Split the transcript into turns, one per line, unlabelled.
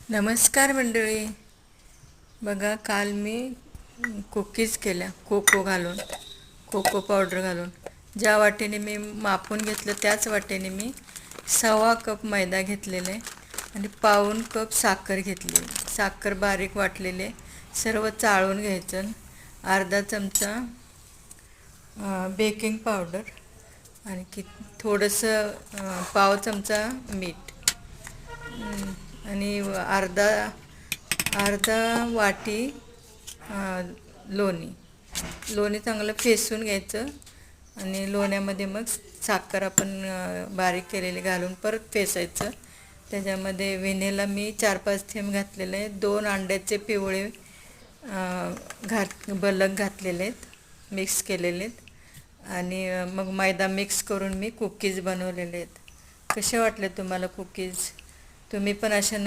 नमस्कार मंडळी. बघा, काल मी कुकीज केल्या कोको पावडर घालून. ज्या वाटीने मी मापून घेतलं त्याच वाटीने मी 1.25 कप मैदा घेतलेले आणि पाऊण कप साखर घेतली. साखर बारीक वाटलेले सर्व चाळून घ्यायचं. अर्धा चमचा बेकिंग पावडर आणि थोडंसं पाव चमचा मीठ आणि अर्धा अर्धा वाटी लोणी चांगलं फेसून घ्यायचं आणि लोण्यामध्ये मग साखर आपण बारीक केलेली घालून परत फेसायचं. त्याच्यामध्ये व्हॅनिला मी 4-5 थेंब घातलेले आहे. 2 अंड्याचे पिवळे बलक घातलेले आहेत, मिक्स केलेले आहेत आणि मग मैदा मिक्स करून मी कुकीज बनवलेले आहेत. कसे वाटले तुम्हाला कुकीज? तुम्ही पण अशा